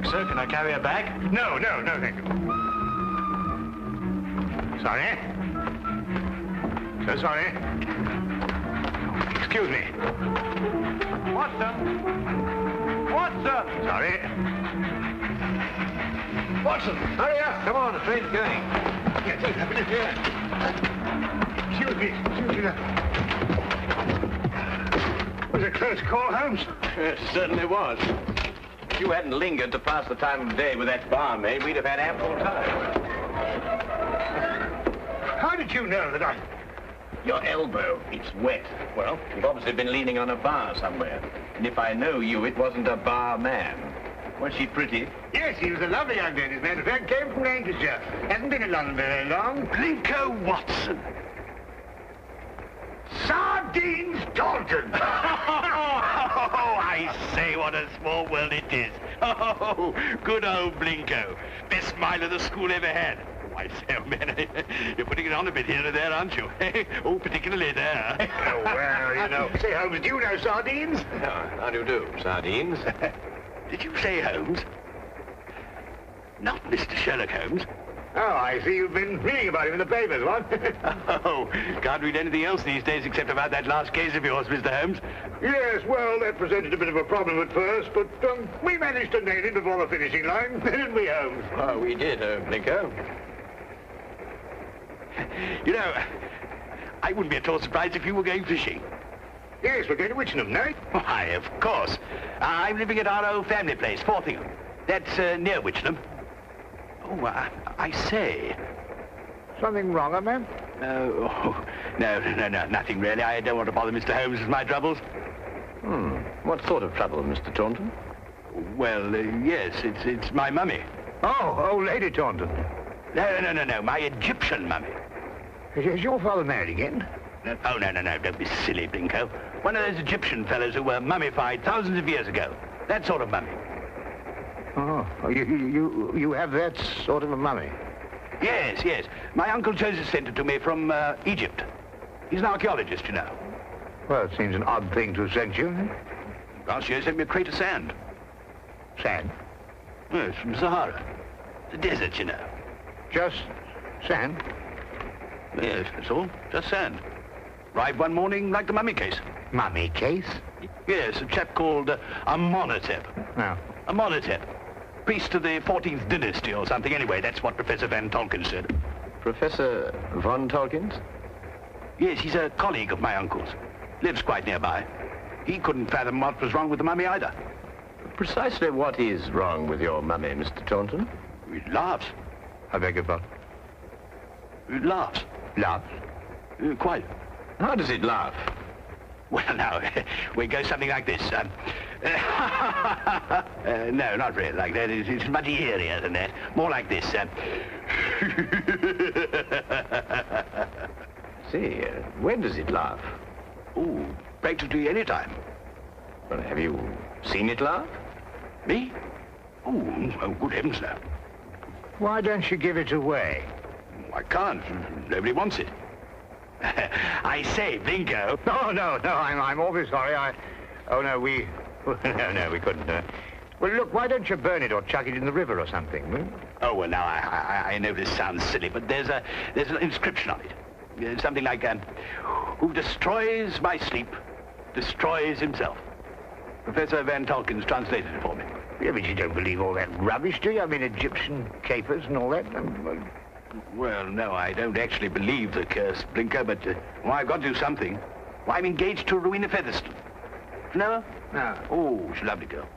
sir. Can I carry a bag? No, thank you. Sorry. So sorry. Excuse me. Watson! Watson! Sorry. Watson, hurry up. Come on, the train's going. Yes, what's happening here? Excuse me. Was it a close call, Holmes? It certainly was. If you hadn't lingered to pass the time of day with that barmaid, we'd have had ample time. How did you know that I... Your elbow, it's wet. Well, you've obviously been leaning on a bar somewhere. And if I know you, it wasn't a barman. Was she pretty? Yes, he was a lovely young lady, as a matter of fact. Came from Lancashire. Hasn't been in London very long. Blinko Watson. Sardines Dalton! Oh, I say, what a small world it is. Oh, good old Blinko. Best smile of the school ever had. Oh, I say, oh, man, you're putting it on a bit here and there, aren't you? Oh, particularly there. Oh, well, you know. Say, Holmes, do you know sardines? How do you do, sardines? Did you say Holmes? Not Mr. Sherlock Holmes. Oh, I see you've been reading about him in the papers, what? Oh, can't read anything else these days except about that last case of yours, Mr. Holmes. Yes, well, that presented a bit of a problem at first, but we managed to nail him before the finishing line, didn't we, Holmes? Oh, we did, Blinko. You know, I wouldn't be at all surprised if you were going fishing. Yes, we're going to Witchenham, no? Why, of course. I'm living at our old family place, Forthingham. That's near Witchenham. Oh, I say. Something wrong, man? No, nothing really. I don't want to bother Mr. Holmes with my troubles. What sort of trouble, Mr. Taunton? Well, yes, it's my mummy. Oh, old Lady Taunton. No, my Egyptian mummy. Is your father married again? Oh, no, don't be silly, Blinko. One of those Egyptian fellows who were mummified thousands of years ago. That sort of mummy. Oh, you have that sort of a mummy? Yes. My Uncle Joseph sent it to me from Egypt. He's an archaeologist, you know. Well, it seems an odd thing to have sent you. Last year sent me a crate of sand. Sand? Yes, from Sahara. The desert, you know. Just sand? Yes, that's all. Just sand. Arrived one morning like the mummy case. Mummy case? Yes, a chap called Amenhotep. No. Amenhotep. Priest of the 14th dynasty or something. Anyway, that's what Professor Van Tolkien said. Professor Von Tolkien? Yes, he's a colleague of my uncle's. Lives quite nearby. He couldn't fathom what was wrong with the mummy either. Precisely what is wrong with your mummy, Mr. Taunton? It laughs. I beg your pardon? It laughs. Laughs? Quite. How does it laugh? Well, now, we go something like this. No, not really like that. It's much eerier than that. More like this. See, when does it laugh? Oh, practically any time. Well, have you seen it laugh? Me? Oh, good heavens, no. Why don't you give it away? I can't. Nobody wants it. I say, Blinko. No, I'm awfully sorry. Oh, no, we couldn't. Well, look, why don't you burn it or chuck it in the river or something? Oh, well, now, I know this sounds silly, but there's an inscription on it. Something like, who destroys my sleep, destroys himself. Professor Van Tolkien's translated it for me. Yeah, but you don't believe all that rubbish, do you? I mean, Egyptian capers and all that. Well, no, I don't actually believe the curse, Blinker, but I've got to do something. Well, I'm engaged to Rowena Featherstone. You know her? No. Oh, she's a lovely girl.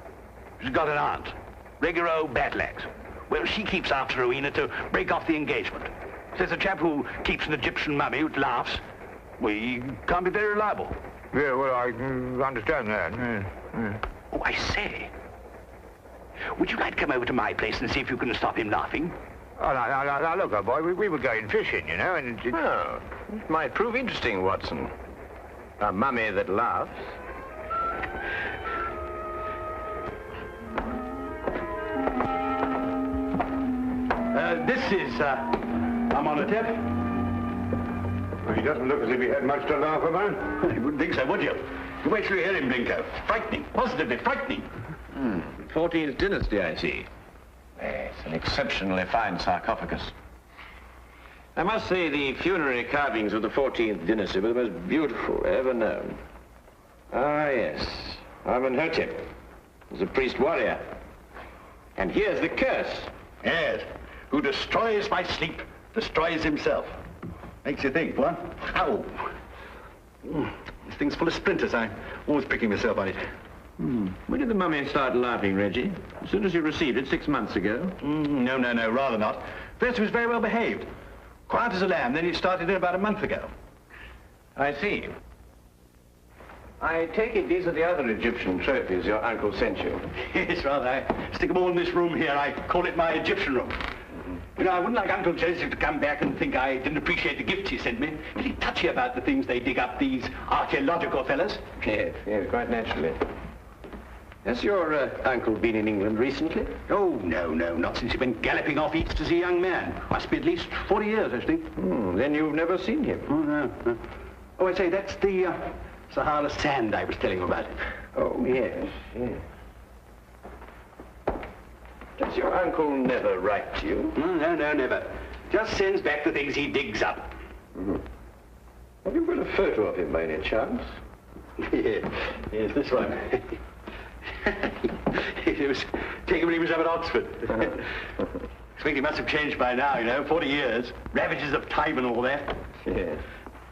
She's got an aunt, regular old battle-axe. Well, she keeps after Rowena to break off the engagement. Says a chap who keeps an Egyptian mummy who laughs, well, he can't be very reliable. Yeah, well, I understand that. Oh, I say. Would you like to come over to my place and see if you can stop him laughing? Oh, now, look, old boy, we were going fishing, you know, and... Oh, it might prove interesting, Watson. A mummy that laughs. This is, Amenhotep. Well, he doesn't look as if he had much to laugh about. You wouldn't think so, would you? You wait till you hear him, Blinko. Frightening, positively frightening. 14th dynasty, I see. Yes, an exceptionally fine sarcophagus. I must say the funerary carvings of the 14th dynasty were the most beautiful ever known. Ah, yes. Amenhotep was a priest-warrior. And here's the curse. Yes. Who destroys by sleep, destroys himself. Makes you think, what? Ow. This thing's full of splinters. I'm always pricking myself on it. When did the mummy start laughing, Reggie? As soon as you received it 6 months ago? No, rather not. First, he was very well behaved. Quiet as a lamb, then he started in about a month ago. I see. I take it these are the other Egyptian trophies your uncle sent you. Yes, rather. I stick them all in this room here. I call it my Egyptian room. You know, I wouldn't like Uncle Joseph to come back and think I didn't appreciate the gifts he sent me. Pretty touchy about the things they dig up, these archaeological fellas. Yes, quite naturally. Has your uncle been in England recently? Oh, no, not since he went galloping off east as a young man. Must be at least 40 years, I think. Then you've never seen him? Oh, no. Oh, I say, that's the Sahara sand I was telling you about. Oh, yes. Does your uncle never write to you? No, never. Just sends back the things he digs up. Have you got a photo of him by any chance? Yes, this one. It was taken when he was up at Oxford. I think he must have changed by now, you know, 40 years. Ravages of time and all that. Yes.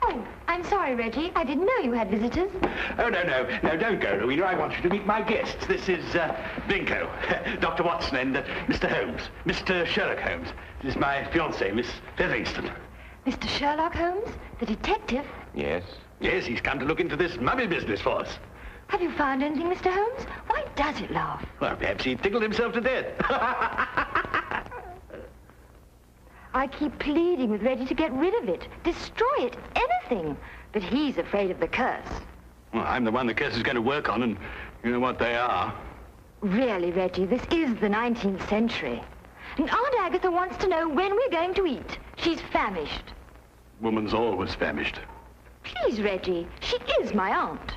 Oh, I'm sorry, Reggie. I didn't know you had visitors. Oh, no, don't go, Rowena. I want you to meet my guests. This is, Blinko, Dr. Watson, and Mr. Holmes, Mr. Sherlock Holmes. This is my fiancée, Miss Featherington. Mr. Sherlock Holmes, the detective? Yes. Yes, he's come to look into this mummy business for us. Have you found anything, Mr. Holmes? Why does it laugh? Well, perhaps he tickled himself to death. I keep pleading with Reggie to get rid of it, destroy it, anything. But he's afraid of the curse. Well, I'm the one the curse is going to work on, and you know what they are. Really, Reggie, this is the 19th century. And Aunt Agatha wants to know when we're going to eat. She's famished. Woman's always famished. Please, Reggie, she is my aunt.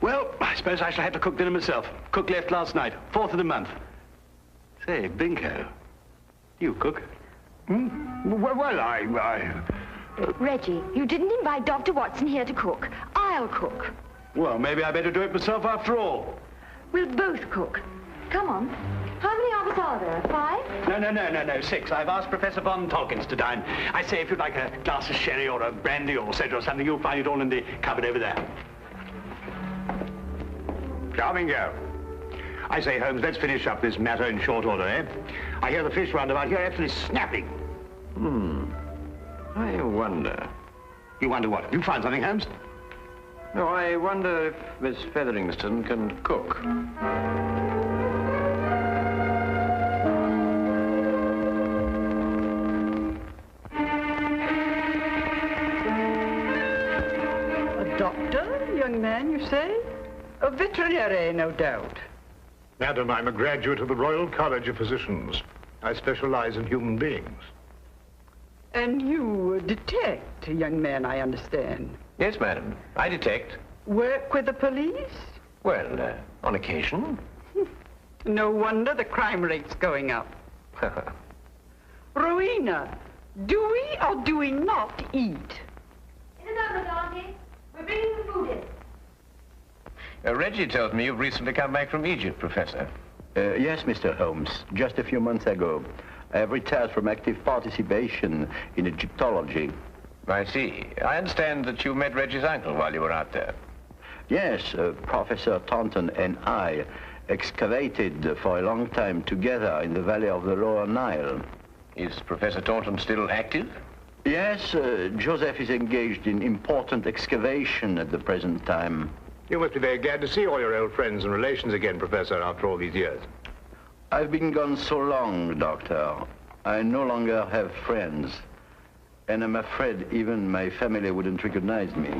Well, I suppose I shall have to cook dinner myself. Cook left last night, 4th of the month. Say, Binko, you cook? Well, I... Reggie, you didn't invite Dr. Watson here to cook. I'll cook. Well, maybe I better do it myself after all. We'll both cook. Come on. How many of us are there? 5? No, 6. I've asked Professor von Tolkins to dine. I say, if you'd like a glass of sherry or a brandy or soda or something, you'll find it all in the cupboard over there. Charming girl. I say, Holmes, let's finish up this matter in short order, eh? I hear the fish round about here actually snapping. I wonder. You wonder what? You find something, Holmes? No, I wonder if Miss Featherington can cook. A doctor, young man, you say? A veterinary, no doubt. Madam, I'm a graduate of the Royal College of Physicians. I specialize in human beings. And you detect, young man, I understand. Yes, madam. I detect. Work with the police? Well, on occasion. No wonder the crime rate's going up. Rowena, do we or do we not eat? In a moment, Auntie. We're bringing the food in. Reggie tells me you've recently come back from Egypt, Professor. Yes, Mr. Holmes. Just a few months ago. I have retired from active participation in Egyptology. I see. I understand that you met Reggie's uncle while you were out there. Yes, Professor Taunton and I excavated for a long time together in the valley of the Lower Nile. Is Professor Taunton still active? Yes, Joseph is engaged in important excavation at the present time. You must be very glad to see all your old friends and relations again, Professor, after all these years. I've been gone so long, Doctor. I no longer have friends. And I'm afraid even my family wouldn't recognize me.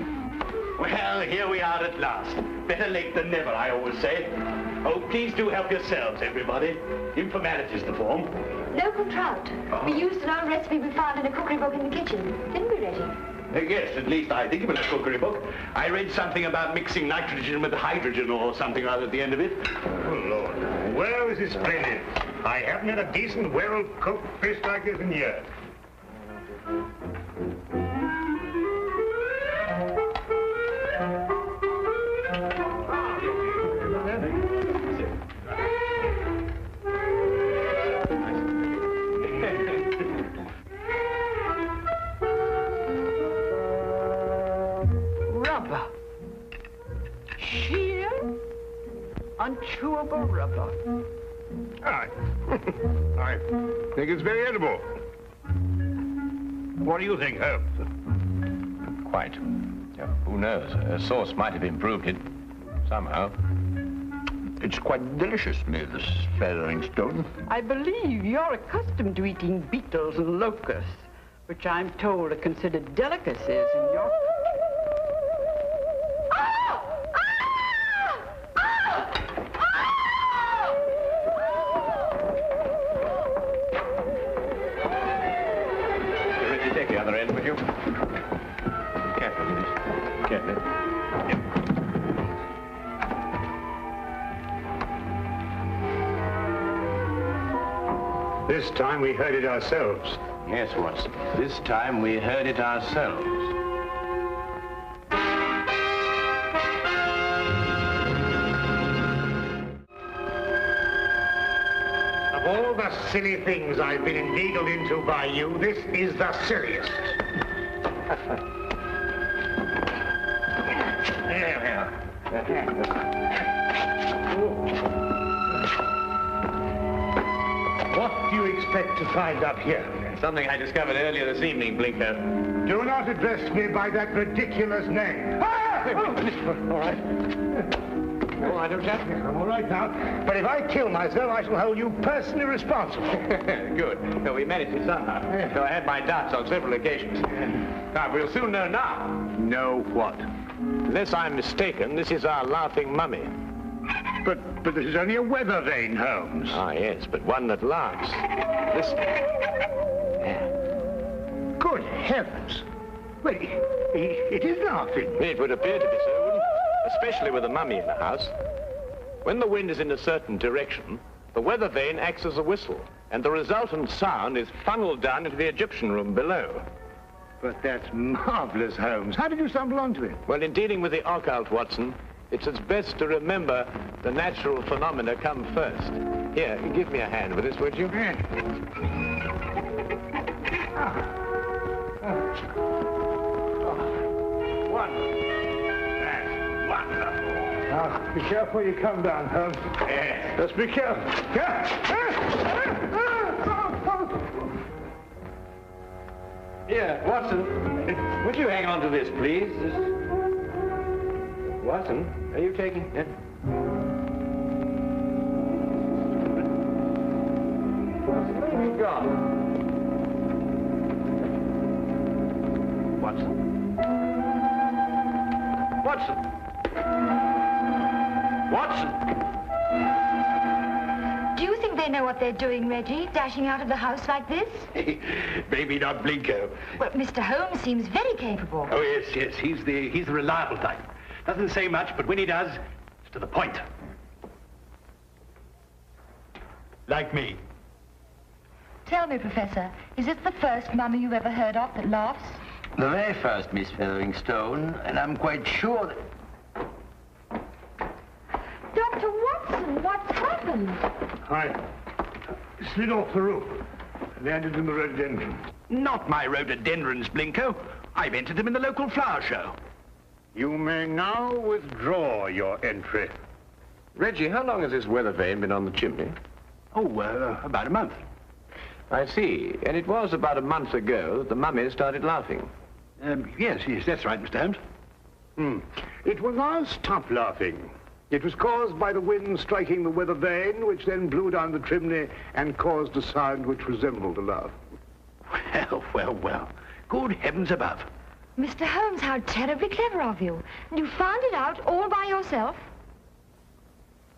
Well, here we are at last. Better late than never, I always say. Oh, please do help yourselves, everybody. Informalities to form. Local trout. We used an old recipe we found in a cookery book in the kitchen. Didn't we, Reggie? Yes, at least I think it was a cookery book. I read something about mixing nitrogen with hydrogen or something or other at the end of it. Oh, Lord. Well, this is splendid. I haven't had a decent, well-cooked fish like this in years. Rubber. Sheer, unchewable rubber. I think it's very edible. What do you think, Holmes? Quite. Who knows? A sauce might have improved it somehow. It's quite delicious, Miss Featheringstone. I believe you're accustomed to eating beetles and locusts, which I'm told are considered delicacies in your Take the other end, would you? Carefully, please. Carefully. This time we heard it ourselves. Yes, Watson. This time we heard it ourselves. Of all the silly things I've been inveigled into by you, this is the silliest. What do you expect to find up here? Something I discovered earlier this evening, Blinker. Do not address me by that ridiculous name. All right. All right, old chap. I'm all right now. But if I kill myself, I shall hold you personally responsible. Good. Well, we managed it somehow. So I had my doubts on several occasions. Now, we'll soon know now. Know what? Unless I'm mistaken, this is our laughing mummy. But this is only a weather vane, Holmes. Ah, yes, but one that laughs. Listen. Good heavens. Well, it is laughing. It would appear to be so, wouldn't it? Especially with a mummy in the house. When the wind is in a certain direction, the weather vane acts as a whistle, and the resultant sound is funneled down into the Egyptian room below. But that's marvelous, Holmes. How did you stumble onto it? Well, in dealing with the occult, Watson, it's as best to remember the natural phenomena come first. Here, give me a hand with this, would you? One. That's wonderful. Now, be careful you come down, Holmes. Yes. Just be careful. Here, Watson, would you hang on to this, please? Watson, are you taking it? Watson, where have you gone? Watson? Watson? Watson? Do you think they know what they're doing, Reggie, dashing out of the house like this? Maybe not Blinko. Well, Mr. Holmes seems very capable. Oh, yes, he's the reliable type. Doesn't say much, but when he does, it's to the point. Like me. Tell me, Professor, is this the first mummy you've ever heard of that laughs? The very first, Miss Featheringstone, and I'm quite sure that... Dr. Watson, what's happened? I slid off the roof. Landed in the rhododendron. Not my rhododendrons, Blinko. I've entered them in the local flower show. You may now withdraw your entry. Reggie, how long has this weather vane been on the chimney? Oh, about a month. I see. And it was about a month ago that the mummy started laughing. Yes, that's right, Mr. Holmes. It will now stop laughing. It was caused by the wind striking the weather vane, which then blew down the chimney and caused a sound which resembled a laugh. Well. Good heavens above. Mr. Holmes, how terribly clever of you. You found it out all by yourself?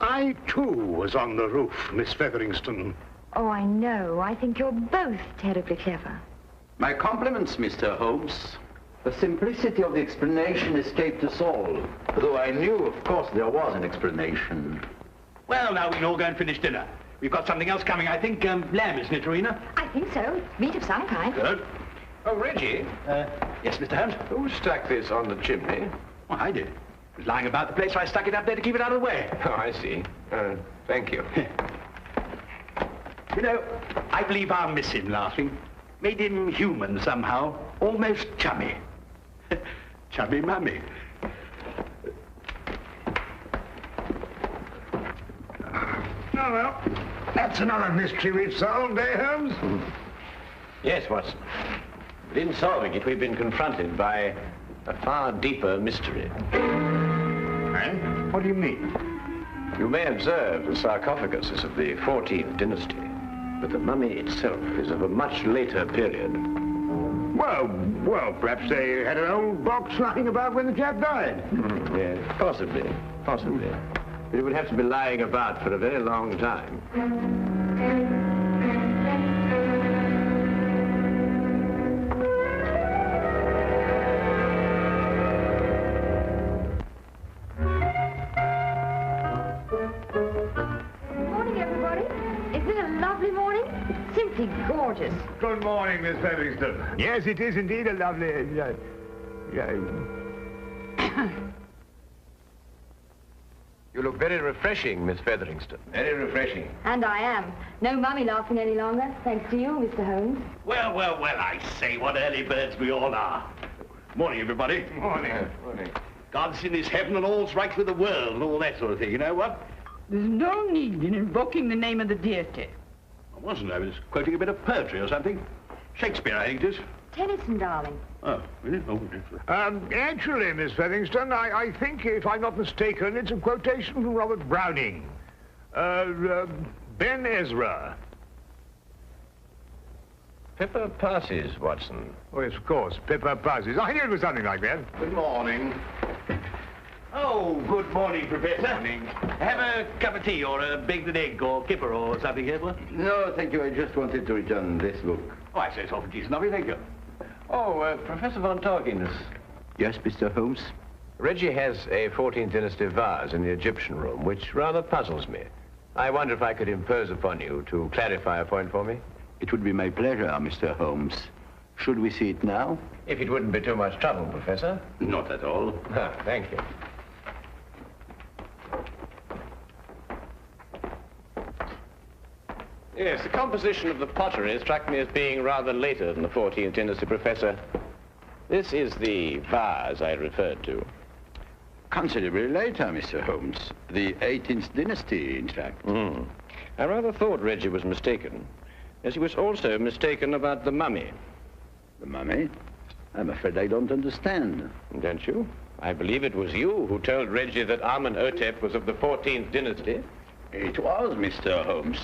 I, too, was on the roof, Miss Featheringstone. Oh, I know. I think you're both terribly clever. My compliments, Mr. Holmes. The simplicity of the explanation escaped us all, though I knew, of course, there was an explanation. Well, now we can all go and finish dinner. We've got something else coming, I think. Lamb, isn't it, Rowena? I think so. It's meat of some kind. Good. Oh, Reggie, Yes, Mr. Holmes? who stuck this on the chimney? Well, I did. It was lying about the place, so I stuck it up there to keep it out of the way. Oh, I see. Thank you. You know, I believe I'll miss him laughing. Made him human somehow. Almost chummy. Chummy mummy. Oh, well, that's another mystery we've solved, eh, Holmes? Yes, Watson. But in solving it, we've been confronted by a far deeper mystery. And? What do you mean? You may observe the sarcophagus is of the 14th dynasty, but the mummy itself is of a much later period. Well, perhaps they had an old box lying about when the chap died. Yes, possibly. But it would have to be lying about for a very long time. Morning, everybody. Isn't it a lovely morning? Simply gorgeous. Good morning, Miss Featherston. Yes, it is indeed a lovely... You look very refreshing, Miss Featherington. Very refreshing. And I am. No mummy laughing any longer, thanks to you, Mr. Holmes. Well, I say, what early birds we all are. Morning, everybody. Morning. Morning. God's in his heaven and all's right with the world and all that sort of thing, you know what? There's no need in invoking the name of the deity. I wasn't. I was quoting a bit of poetry or something. Shakespeare, I think it is. Tennyson, darling. Oh, really? Oh, different. Actually, Miss Featherston, I think, if I'm not mistaken, it's a quotation from Robert Browning. Ben Ezra. Pippa passes, Watson. Oh, yes, of course, Pippa passes. I knew it was something like that. Good morning. Oh, good morning, Professor. Morning. Have a cup of tea or a baked egg or kipper or something here, please? No, thank you. I just wanted to return this book. Oh, I say it's awful decent of you, thank you. Oh, Professor von Torkins. Yes, Mr. Holmes? Reggie has a 14th dynasty vase in the Egyptian room, which rather puzzles me. I wonder if I could impose upon you to clarify a point for me? It would be my pleasure, Mr. Holmes. Should we see it now? If it wouldn't be too much trouble, Professor. Not at all. Thank you. Yes, the composition of the pottery struck me as being rather later than the 14th dynasty, Professor. This is the vase I referred to. Considerably later, Mr. Holmes. The 18th dynasty, in fact. I rather thought Reggie was mistaken, as he was also mistaken about the mummy. The mummy? I'm afraid I don't understand. Don't you? I believe it was you who told Reggie that Amenhotep was of the 14th dynasty. It was, Mr. Holmes.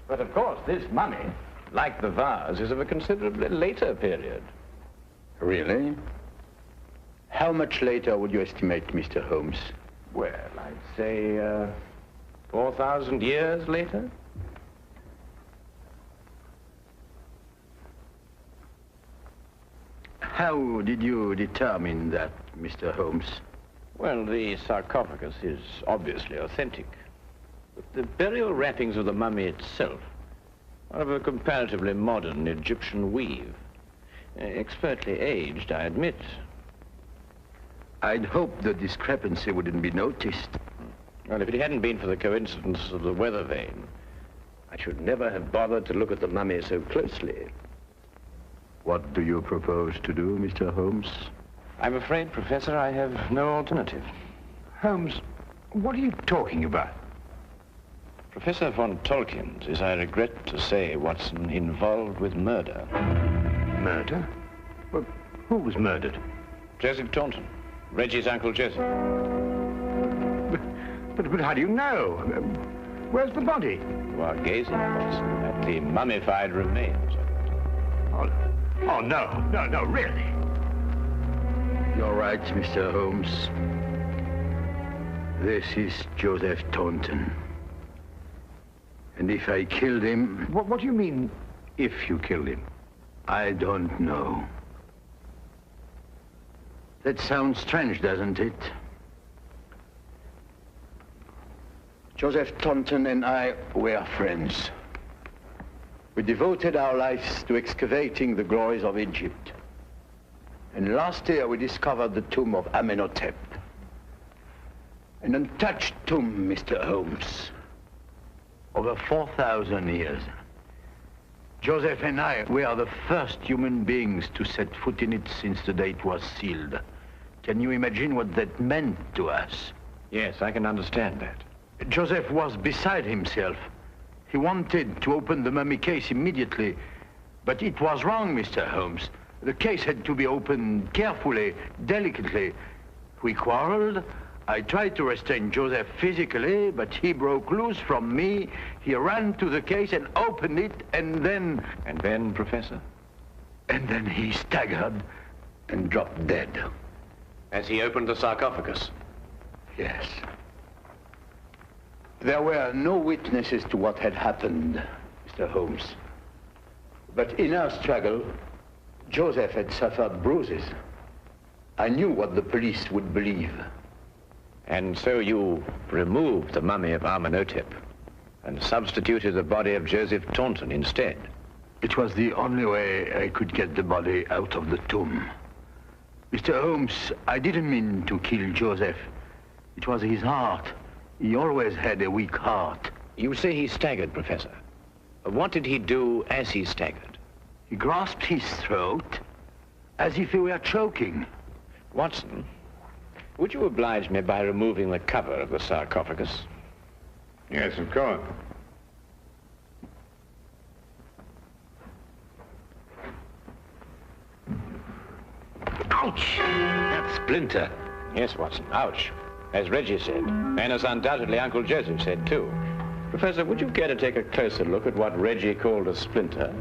But of course, this mummy, like the vase, is of a considerably later period. Really? How much later would you estimate, Mr. Holmes? Well, I'd say, 4,000 years later. How did you determine that, Mr. Holmes? Well, the sarcophagus is obviously authentic. But the burial wrappings of the mummy itself are of a comparatively modern Egyptian weave. Expertly aged, I admit. I'd hoped the discrepancy wouldn't be noticed. Well, if it hadn't been for the coincidence of the weather vane, I should never have bothered to look at the mummy so closely. What do you propose to do, Mr. Holmes? I'm afraid, Professor, I have no alternative. Holmes, what are you talking about? Professor von Tolkien is, I regret to say, Watson, involved with murder. Murder? Well, who was murdered? Joseph Taunton, Reggie's Uncle Joseph. But how do you know? Where's the body? You are gazing, Watson, at the mummified remains. Oh, no, really. You're right, Mr. Holmes. This is Joseph Taunton. And if I killed him... What do you mean, if you killed him? I don't know. That sounds strange, doesn't it? Joseph Taunton and I were friends. We devoted our lives to excavating the glories of Egypt. And last year we discovered the tomb of Amenhotep. An untouched tomb, Mr. Holmes. Over 4,000 years. Joseph and I were the first human beings to set foot in it since the day it was sealed. Can you imagine what that meant to us? Yes, I can understand that. Joseph was beside himself. He wanted to open the mummy case immediately, but it was wrong, Mr. Holmes. The case had to be opened carefully, delicately. We quarreled. I tried to restrain Joseph physically, but he broke loose from me. He ran to the case and opened it, and then... And then, Professor? And then he staggered and dropped dead. As he opened the sarcophagus? Yes. There were no witnesses to what had happened, Mr. Holmes. But in our struggle, Joseph had suffered bruises. I knew what the police would believe. And so you removed the mummy of Amenhotep and substituted the body of Joseph Taunton instead? It was the only way I could get the body out of the tomb. Mr. Holmes, I didn't mean to kill Joseph. It was his heart. He always had a weak heart. You say he staggered, Professor. What did he do as he staggered? He grasped his throat as if he were choking. Watson, would you oblige me by removing the cover of the sarcophagus? Yes, of course. Ouch! That splinter. Yes, Watson, ouch. As Reggie said, and as undoubtedly Uncle Joseph said, too. Professor, would you care to take a closer look at what Reggie called a splinter?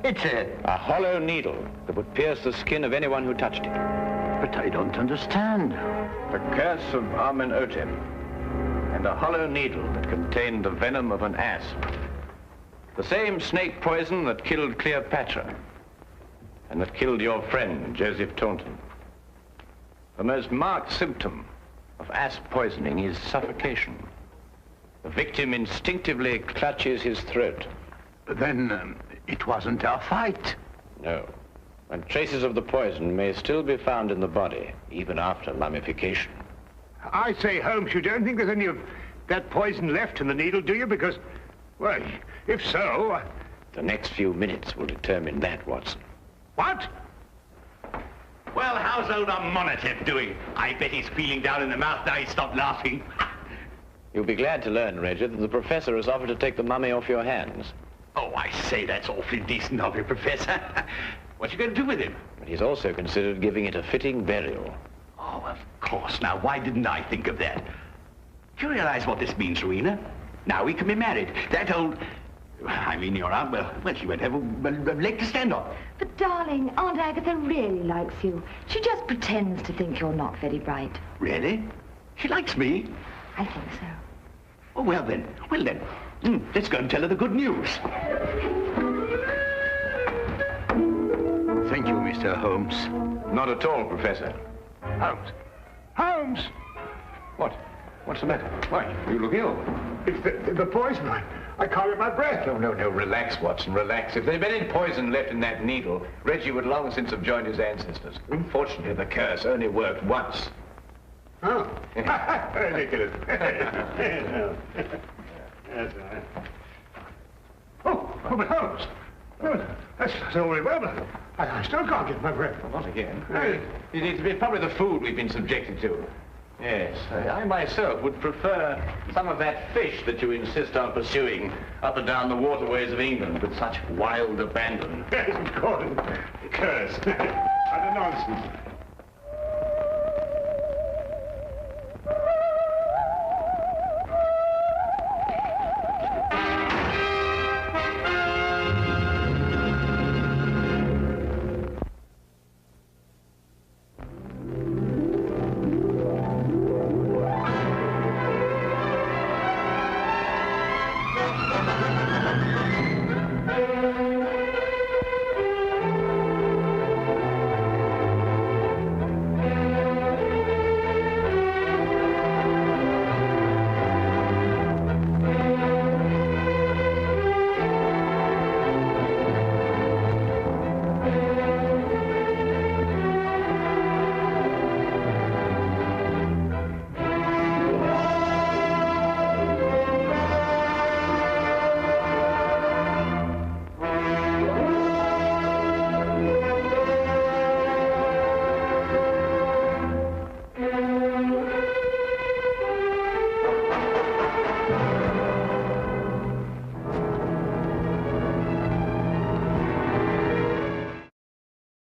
It's a hollow needle that would pierce the skin of anyone who touched it. But I don't understand. The curse of Amenhotep, and a hollow needle that contained the venom of an asp. The same snake poison that killed Cleopatra, and that killed your friend, Joseph Taunton. The most marked symptom of asp poisoning is suffocation. The victim instinctively clutches his throat. Then it wasn't our fight. No. And traces of the poison may still be found in the body, even after mummification. I say, Holmes, you don't think there's any of that poison left in the needle, do you? Because, well, if so... The next few minutes will determine that, Watson. What? Well, how's old Amenhotep doing? I bet he's feeling down in the mouth now he's stopped laughing. You'll be glad to learn, Reggie, that the professor has offered to take the mummy off your hands. Oh, I say, that's awfully decent of you, Professor. What you going to do with him? But he's also considered giving it a fitting burial. Oh, of course. Now, why didn't I think of that? Do you realize what this means, Rowena? Now we can be married. That old... I mean, your aunt, well, she won't have a leg to stand on. But, darling, Aunt Agatha really likes you. She just pretends to think you're not very bright. Really? She likes me? I think so. Oh, well then. Let's go and tell her the good news. Thank you, Mr. Holmes. Not at all, Professor. Holmes! Holmes! What? What's the matter? Why, you look ill. It's the poison. I can't get my breath. No, relax, Watson, relax. If there'd been any poison left in that needle, Reggie would long since have joined his ancestors. Unfortunately, the curse only worked once. Oh. Ridiculous. Yes, oh, but Holmes. No, that's all very well, but I still can't get my breath. Well, not again. It's probably the food we've been subjected to. Yes, I myself would prefer some of that fish that you insist on pursuing up and down the waterways of England with such wild abandon. Yes, of course. Curse. Utter nonsense.